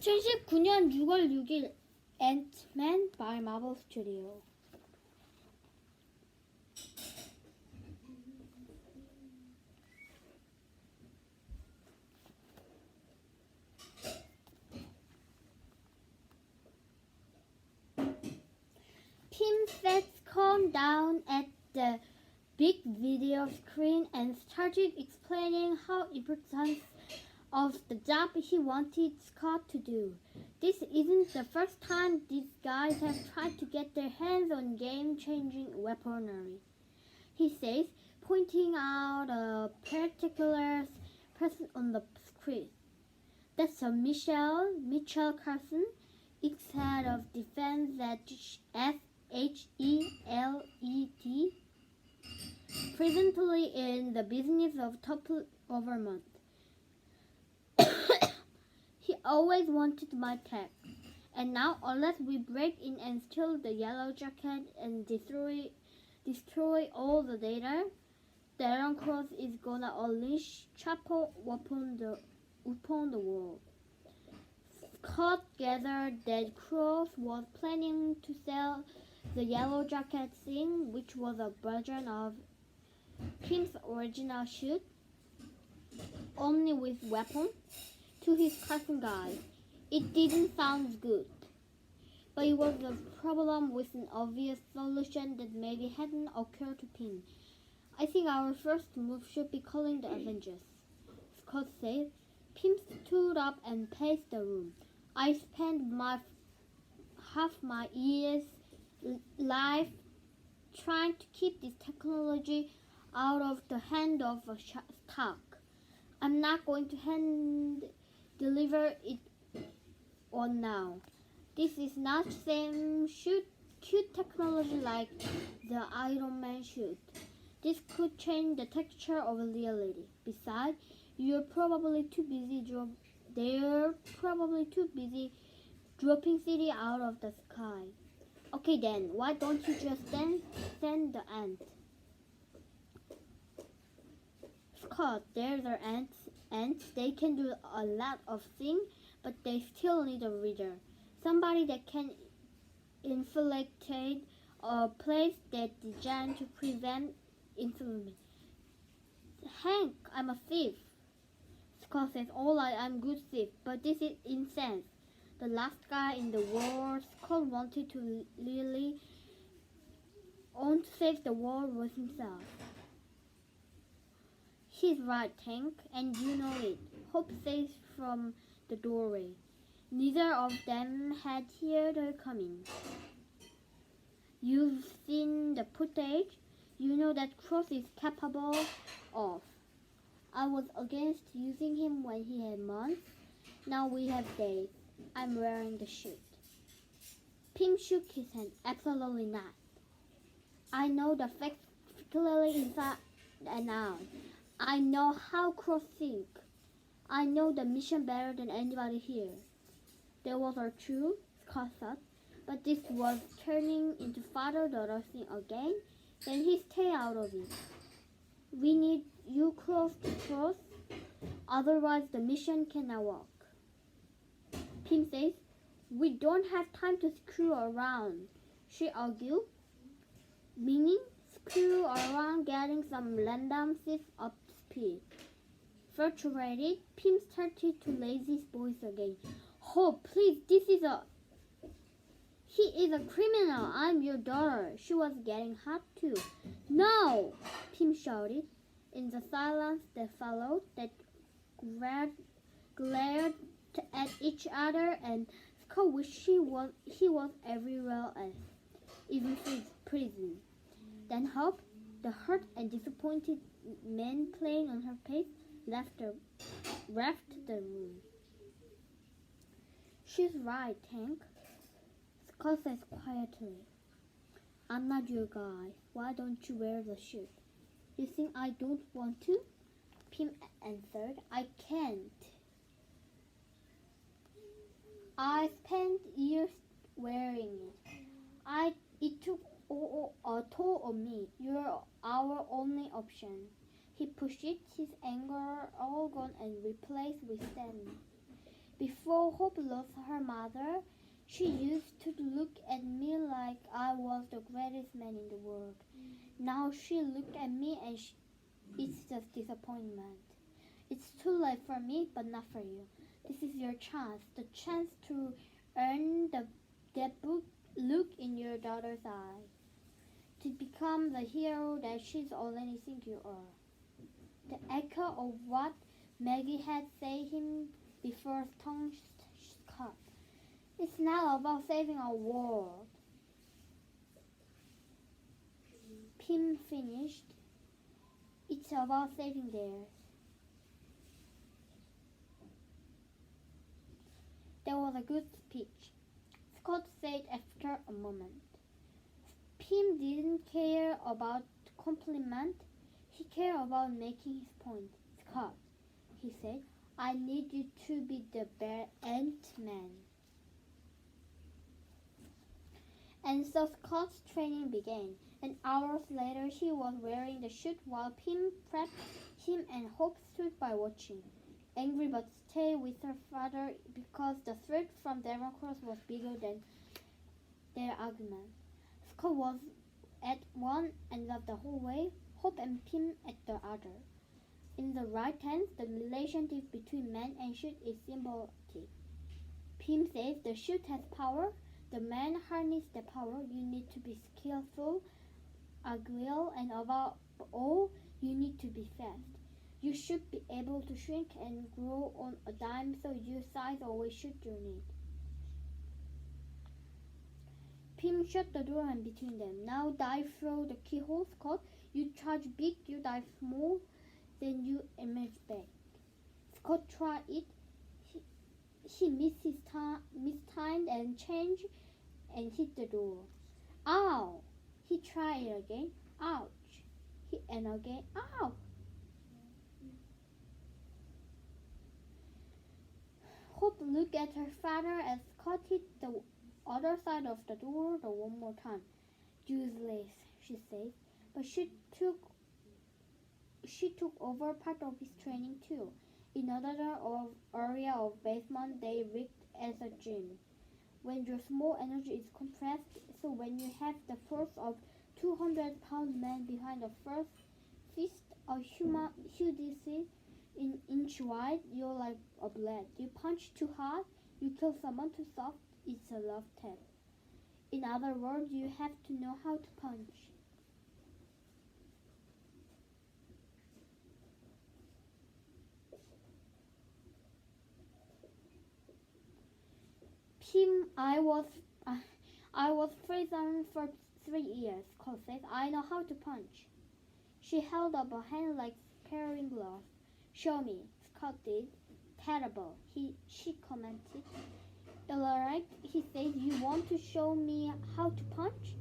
2019년 6월 6일 Ant-Man by Marvel Studio. Pym sat calm down at the big video screen and started explaining how important of the job he wanted Scott to do. This isn't the first time these guys have tried to get their hands on game-changing weaponry, he says, pointing out a particular person on the screen. That's a Mitchell Carson, ex-head of defense at SHELED, presently in the business of top government. He always wanted my tech. And now, unless we break in and steal the yellow jacket and destroy all the data, the Iron Cross is gonna unleash Chapel upon the world. Scott gathered that Cross was planning to sell the yellow jacket thing, which was a version of Pym's original suit, only with weapons, to his Carson guys. It didn't sound good, but it was a problem with an obvious solution that maybe hadn't occurred to Pym. I think our first move should be calling the Avengers, Scott said. Pym stood up and paced the room. I spent half my year's life trying to keep this technology out of the hand of a Stark. I'm not going to hand deliver it on now. This is not same cute technology like the Iron Man suit. This could change the texture of reality. Besides, they're probably too busy dropping city out of the sky. Okay then, why don't you just send the ant? Scott, they're the ants. They can do a lot of things, but they still need a reader. Somebody that can infiltrate a place that's designed to prevent infiltration. Hank, I'm a thief. Scott says, all right, I'm good thief, but this is incense. The last guy in the war Scott wanted to really own to save the world was himself. He's right, Hank, and you know it, Hope says from the doorway. Neither of them had heard her coming. You've seen the footage. You know that Cross is capable of. I was against using him when he had months. Now we have days. I'm wearing the suit. Pym shook his hand. Absolutely not. I know the facts clearly inside and out. I know how Cross think. I know the mission better than anybody here. That was our true, Scott thought, but this was turning into father-daughter thing again. Then he stay out of it. We need you close to Cross, otherwise the mission cannot work. Pym says, we don't have time to screw around, she argued. Meaning, screw around getting some random shift up speed. Frustrated, Pym started to raise his voice again. Oh, please, He is a criminal. I'm your daughter. She was getting hot too. No, Pym shouted. In the silence that followed, they glared at each other, and Scott wished he was everywhere else, even his prison. Then Hope, the hurt and disappointed man playing on her face, left the room. She's right, Hank, Scott says quietly. I'm not your guy. Why don't you wear the suit? You think I don't want to? Pym answered. I can't. I spent years wearing it. It took a toll on me. You're our only option. He pushed it, his anger all gone and replaced with sadness. Before Hope lost her mother, she used to look at me like I was the greatest man in the world. Now she looked at me and it's just disappointment. It's too late for me, but not for you. This is your chance, the chance to earn that book look in your daughter's eye, to become the hero that she's already think you are. The echo of what Maggie had said him before stung Scott. It's not about saving our world. Pym finished. It's about saving theirs. That was a good speech, Scott said after a moment. Pym didn't care about compliment. He cared about making his point. Scott, he said, I need you to be the Ant-Man. And so Scott's training began, and hours later he was wearing the suit while Pym prepped him and Hope stood by watching, angry but stayed with her father because the threat from Democrats was bigger than their argument. Scott was at one end of the hallway, Hope and Pym at the other. In the right hand, the relationship between man and shoot is symbolic. Pym says the shoot has power. The man harnesses the power. You need to be skillful, agile, and above all, you need to be fast. You should be able to shrink and grow on a dime, so your size always shoot your need. Pym shut the door in between them. Now dive through the keyhole, Scott. You charge big, you dive small, then you emerge back. Scott tried it. He mistimed and changed and hit the door. Ow! He tried it again. Ouch! And again. Ow! Hope looked at her father as Scott hit the other side of the door one more time. Useless, she said, but she took over part of his training too. In another area of basement they rigged as a gym. When your small energy is compressed, so when you have the force of 200-pound man behind the first fist, a huge in inch wide, you're like a blade. You punch too hard, you kill someone too soft, it's a love tap. In other words, you have to know how to punch. Pym, I was prison for 3 years, Cole said. I know how to punch. She held up a hand like sparring gloves. Show me, Scott did. Terrible, she commented. Alright, he said, you want to show me how to punch?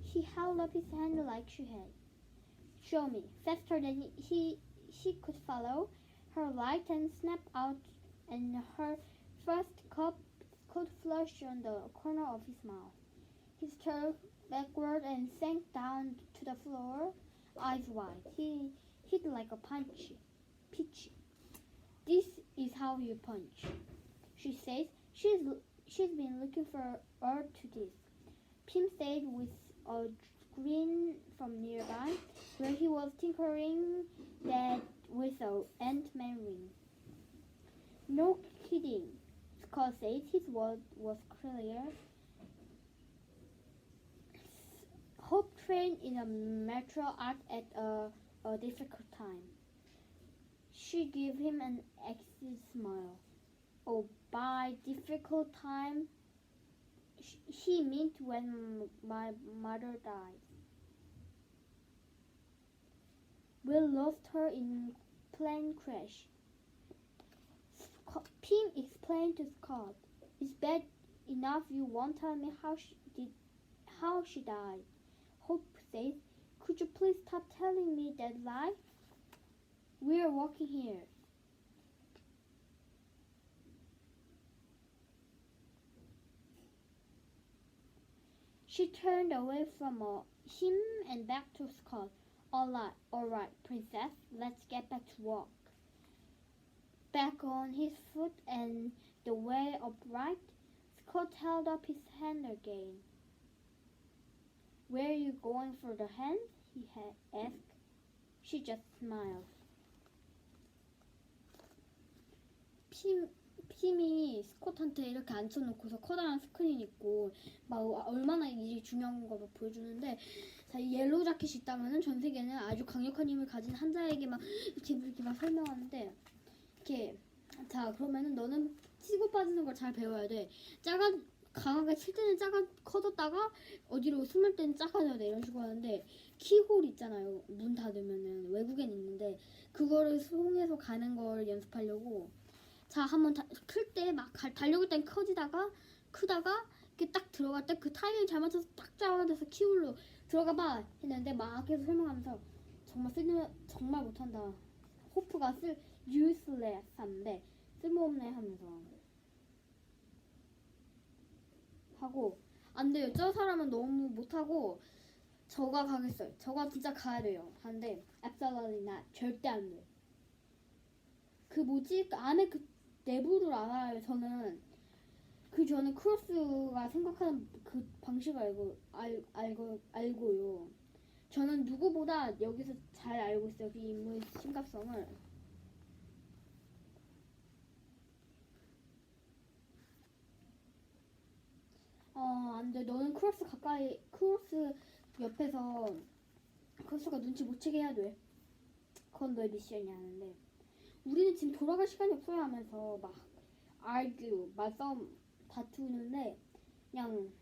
He held up his hand like she had. Show me. Faster than he could follow. Her right hand snapped out and her first cup could flush on the corner of his mouth. He turned backward and sank down to the floor, eyes wide. He hit like a pitch. This is how you punch, she says. She's been looking for her to this. Pym stayed with a grin from nearby, where he was tinkering that with an Ant-Man ring. No kidding, Scott said. His word was clear. Hope trained in a martial art at a difficult time. She gave him an exit smile. Oh, by difficult time, he meant when my mother died. We lost her in plane crash. Pym explained to Scott. It's bad enough you won't tell me how she died. Hope said, could you please stop telling me that lie? We're walking here. She turned away from him and back to Scott. All right, princess, let's get back to work. back on his foot and the way upright, Scott held up his hand again. Where are you going for the hand? He asked. She just smiled. 핌이 스콧한테 이렇게 앉혀놓고서 커다란 스크린 있고 막 얼마나 일이 중요한 거 막 보여주는데, 자, 이 옐로우 자켓이 있다면은 전 세계는 아주 강력한 힘을 가진 한 자에게 막 이렇게 막 설명하는데, 이렇게 자, 그러면은 너는 치고 빠지는 걸 잘 배워야 돼. 강하게 칠 때는 커졌다가 어디로 숨을 때는 작아져야 돼, 이런 식으로 하는데, 키홀 있잖아요, 문 닫으면은 외국엔 있는데 그거를 통해서 가는 걸 연습하려고, 자, 한번 클 때 막 달려올 땐 크다가 이렇게 딱 들어갈 때 그 타이밍 잘 맞춰서 딱 잡아서 키홀로 들어가 봐 했는데, 막 계속 설명하면서 정말 못한다. 호프가 useless 한데 쓸모없네 하면서 하고, 안 돼요, 저 사람은 너무 못하고 저가 가겠어요, 저가 진짜 가야 돼요 하는데, absolutely not, 절대 안 돼. 그 뭐지, 그 안에 그 내부를 알아요. 저는 크로스가 생각하는 그 방식을 알고요. 저는 누구보다 여기서 잘 알고 있어요, 그 인물의 심각성을. 안 돼. 너는 크로스 옆에서 크로스가 눈치 못 채게 해야 돼. 그건 너의 미션이 하는데, 우리는 지금 돌아갈 시간이 없어요 하면서 막 말싸움 다투는데, 그냥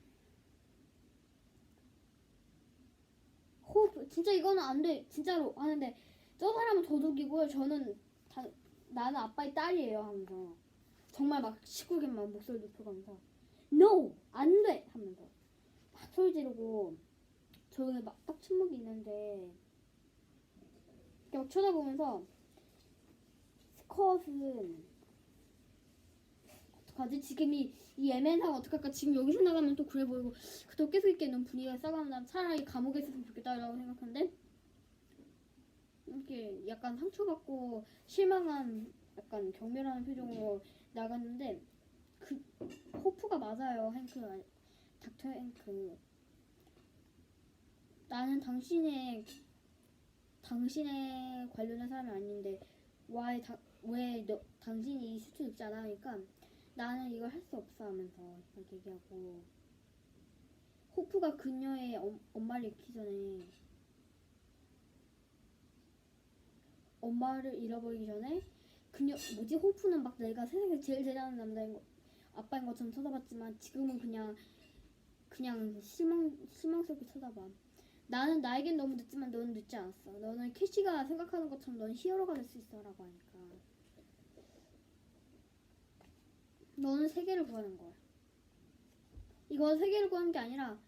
진짜 이거는 안 돼 진짜로 하는데, 저 사람은 도둑이고요, 나는 아빠의 딸이에요 하면서 정말 막 시골게 막 목소리 높여가면서 No! 안 돼! 하면서 막 소리 지르고, 조용히 막 딱 침묵이 있는데 이렇게 막 쳐다보면서, 스컷은 어떡하지? 지금 이 애매한 상황 어떡할까? 지금 여기서 나가면 또 그래 보이고 또 계속 있게 너무 분위기가 싸가면 난 차라리 감옥에 있었으면 좋겠다라고 생각하는데, 이렇게 약간 상처받고 실망한 약간 경멸하는 표정으로 나갔는데, 그 호프가 맞아요, 닥터 행크. 나는 당신의 관련한 사람이 아닌데 왜 당신이 이 수트 입지 않아? 하니까 나는 이걸 할 수 없어 하면서 이렇게 얘기하고, 호프가 그녀의 엄마를 잃기 전에, 엄마를 잃어버리기 전에 호프는 막 내가 세상에서 제일 대단한 아빠인 것처럼 쳐다봤지만 지금은 그냥 실망스럽게 쳐다봐. 나에겐 너무 늦지만 너는 늦지 않았어. 너는 캐시가 생각하는 것처럼 넌 히어로가 될 수 있어 라고 하니까, 너는 세계를 구하는 거야. 이건 세계를 구하는 게 아니라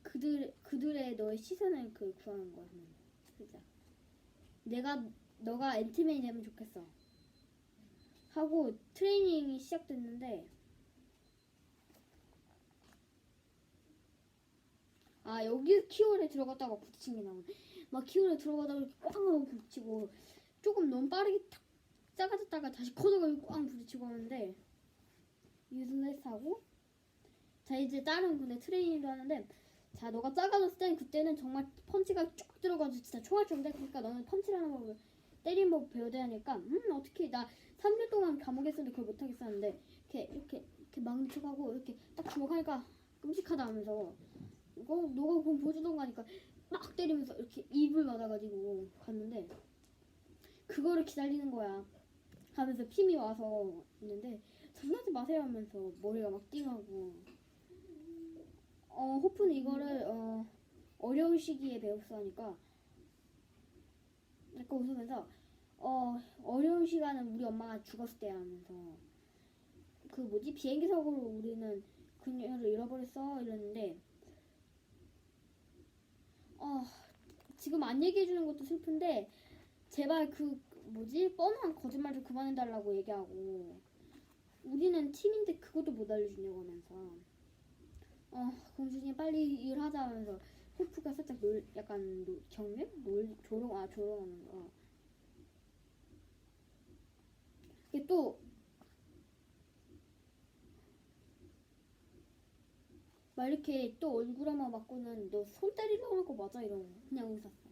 그들의 너의 시선을 구하는 거야. 진짜 너가 앤트맨이 되면 좋겠어 하고 트레이닝이 시작됐는데, 여기 키홀에 들어갔다가 부딪힌 게 나오네. 막 키홀에 들어가다가 이렇게 꽝 하고 부딪히고, 조금 너무 빠르게 탁 작아졌다가 다시 커져가지고 꽝 부딪히고 하는데 유슬레스하고, 자, 이제 다른 근데 트레이닝도 하는데, 자, 너가 작아졌을 땐 그때는 정말 펀치가 쭉 들어가지고 진짜 총알총인데, 그러니까 너는 펀치라는 법을 때린 법 배워야 하니까, 어떻게 나 3년 동안 감옥에 있었는데 그걸 못하겠어 하는데, 이렇게 막는 척하고 이렇게 딱 주먹하니까 끔찍하다 하면서, 너가 그럼 보여주던가 하니까 막 때리면서 이렇게 입을 맞아가지고 갔는데, 그거를 기다리는 거야 하면서 핌이 와서 있는데, 장난하지 마세요 하면서 머리가 막 띵하고, 호프는 이거를 어려운 시기에 배웠어 하니까 약간 웃으면서, 어려운 시간은 우리 엄마가 죽었을 때야 하면서, 비행기 사고로 우리는 그녀를 잃어버렸어 이랬는데, 지금 안 얘기해주는 것도 슬픈데 제발 뻔한 거짓말 좀 그만해달라고 얘기하고, 우리는 팀인데 그것도 못 알려주냐고 하면서, 공주님 빨리 일하자 하면서 호프가 살짝 약간 조롱하는 거. 이게 또 막 이렇게 또 얼굴 한번 맞고는 너 손 때리려고 할 거 맞아 이러고 그냥 웃었어.